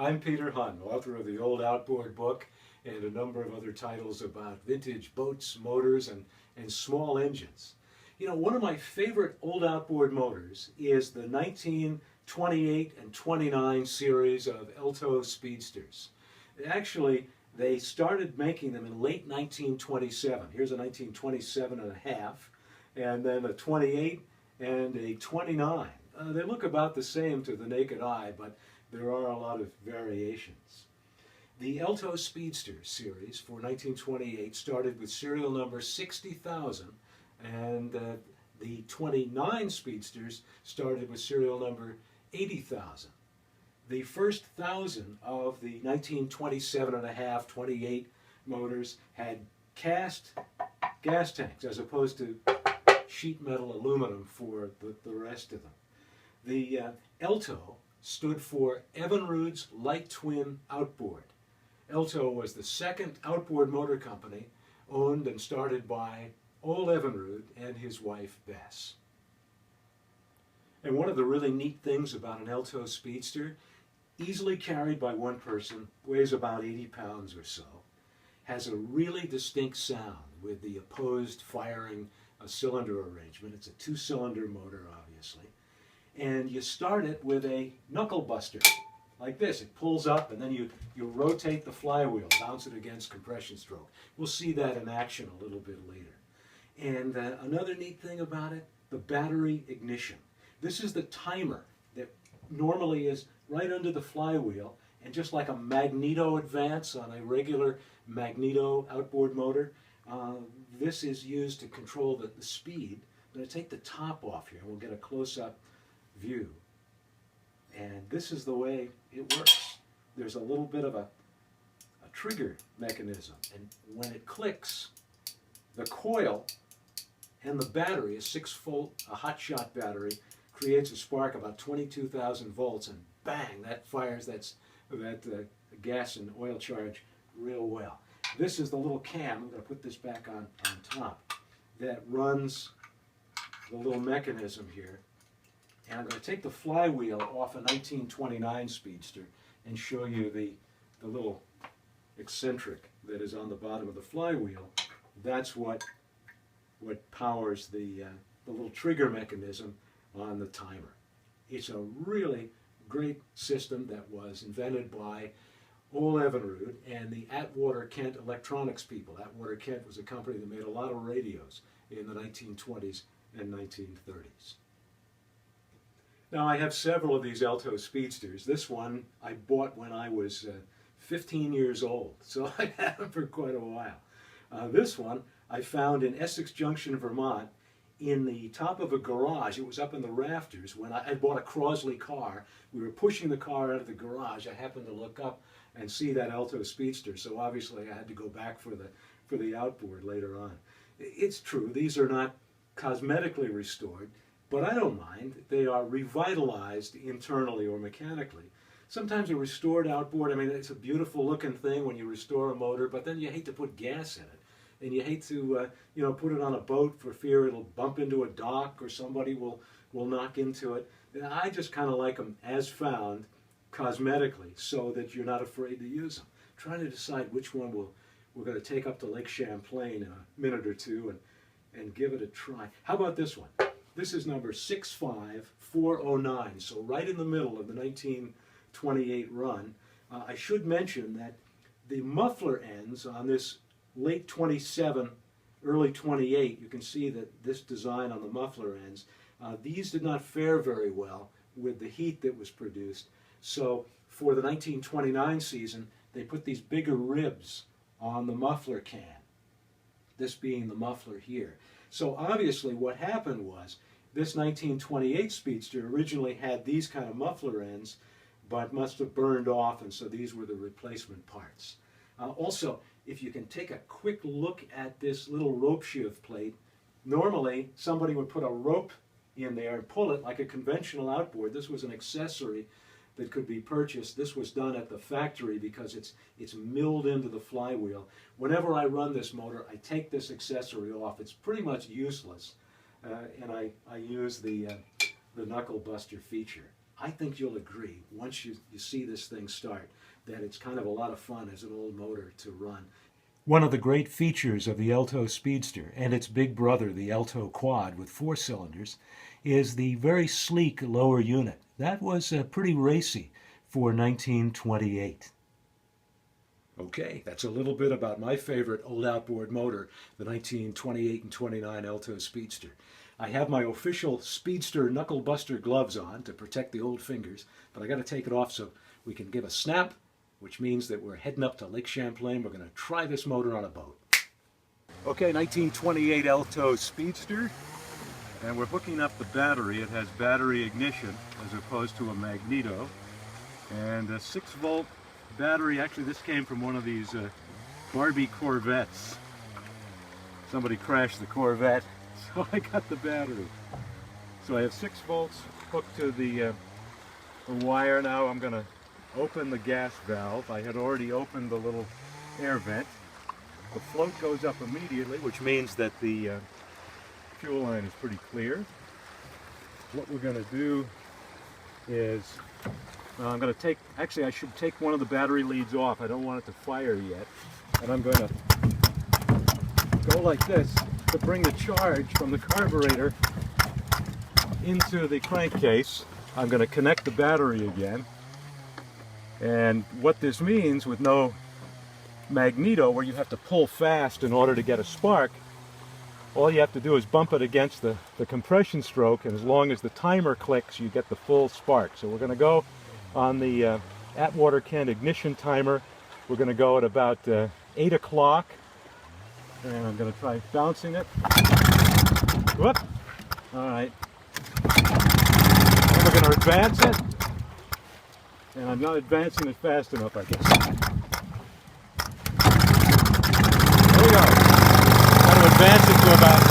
I'm Peter Hunn, author of the Old Outboard Book and a number of other titles about vintage boats, motors, and small engines. You know, one of my favorite old outboard motors is the 1928 and 29 series of Elto Speedsters. Actually, they started making them in late 1927. Here's a 1927 and a half, and then a 28 and a 29. They look about the same to the naked eye, but there are a lot of variations. The Elto Speedster series for 1928 started with serial number 60,000, and the 29 Speedsters started with serial number 80,000. The first 1,000 of the 1927 and a half, 28 motors had cast gas tanks as opposed to sheet metal aluminum for the rest of them. The Elto stood for Evinrude's Light Twin Outboard. Elto was the second outboard motor company owned and started by Ole Evinrude and his wife Bess. And one of the really neat things about an Elto Speedster, easily carried by one person, weighs about 80 pounds or so, has a really distinct sound with the opposed firing cylinder arrangement. It's a two-cylinder motor, obviously. And you start it with a knuckle buster, like this. It pulls up, and then you rotate the flywheel, bounce it against compression stroke. We'll see that in action a little bit later. And another neat thing about it, the battery ignition. This is the timer that normally is right under the flywheel, and just like a magneto advance on a regular magneto outboard motor, this is used to control the speed. I'm going to take the top off here, and we'll get a close-up view. And this is the way it works. There's a little bit of a trigger mechanism, and when it clicks, the coil and the battery, a 6-volt hot-shot battery, creates a spark about 22,000 volts, and bang, that fires that gas and oil charge real well. This is the little cam, I'm going to put this back on top, that runs the little mechanism here. And I'm going to take the flywheel off a 1929 Speedster and show you the little eccentric that is on the bottom of the flywheel. That's what powers the little trigger mechanism on the timer. It's a really great system that was invented by Ole Evinrude and the Atwater Kent electronics people. Atwater Kent was a company that made a lot of radios in the 1920s and 1930s. Now, I have several of these Elto Speedsters. This one I bought when I was 15 years old, so I've had them for quite a while. This one I found in Essex Junction, Vermont, in the top of a garage. It was up in the rafters when I bought a Crosley car. We were pushing the car out of the garage. I happened to look up and see that Elto Speedster, so obviously I had to go back for the outboard later on. It's true, these are not cosmetically restored, but I don't mind. They are revitalized internally or mechanically. Sometimes a restored outboard, I mean, it's a beautiful looking thing when you restore a motor, but then you hate to put gas in it. And you hate to, put it on a boat for fear it'll bump into a dock or somebody will knock into it. And I just kind of like them as found, cosmetically, so that you're not afraid to use them. Trying to decide which one we're going to take up to Lake Champlain in a minute or two and give it a try. How about this one? This is number 65409, so right in the middle of the 1928 run. I should mention that the muffler ends on this late 27, early 28, you can see that this design on the muffler ends, these did not fare very well with the heat that was produced. So for the 1929 season, they put these bigger ribs on the muffler can, this being the muffler here. So obviously what happened was, this 1928 Speedster originally had these kind of muffler ends, but must have burned off, and so these were the replacement parts. Also, if you can take a quick look at this little rope sheath plate, normally somebody would put a rope in there and pull it like a conventional outboard. This was an accessory that could be purchased. This was done at the factory because it's milled into the flywheel. Whenever I run this motor, I take this accessory off. It's pretty much useless, and I use the knuckle buster feature. I think you'll agree, once you see this thing start, that it's kind of a lot of fun as an old motor to run. One of the great features of the Elto Speedster and its big brother, the Elto Quad with 4 cylinders, is the very sleek lower unit. That was pretty racy for 1928. Okay, that's a little bit about my favorite old outboard motor, the 1928 and 29 Elto Speedster. I have my official Speedster knuckle buster gloves on to protect the old fingers, but I got to take it off so we can give a snap, which means that we're heading up to Lake Champlain. We're going to try this motor on a boat. Okay, 1928 Elto Speedster, and we're hooking up the battery. It has battery ignition as opposed to a magneto, and a 6-volt battery. Actually, this came from one of these Barbie Corvettes. Somebody crashed the Corvette, so I got the battery. So I have 6 volts hooked to the wire. Now I'm going to open the gas valve. I had already opened the little air vent. The float goes up immediately, which means that the fuel line is pretty clear. What we're going to do is, I'm going to take, actually I should take one of the battery leads off. I don't want it to fire yet. And I'm going to go like this to bring the charge from the carburetor into the crankcase. I'm going to connect the battery again. And what this means, with no magneto where you have to pull fast in order to get a spark, all you have to do is bump it against the compression stroke, and as long as the timer clicks, you get the full spark. So we're going to go on the Atwater Kent ignition timer. We're going to go at about 8 o'clock, and I'm going to try bouncing it. Whoop! All right. And we're going to advance it. And I'm not advancing it fast enough, I guess. There we go. Got to advance it to about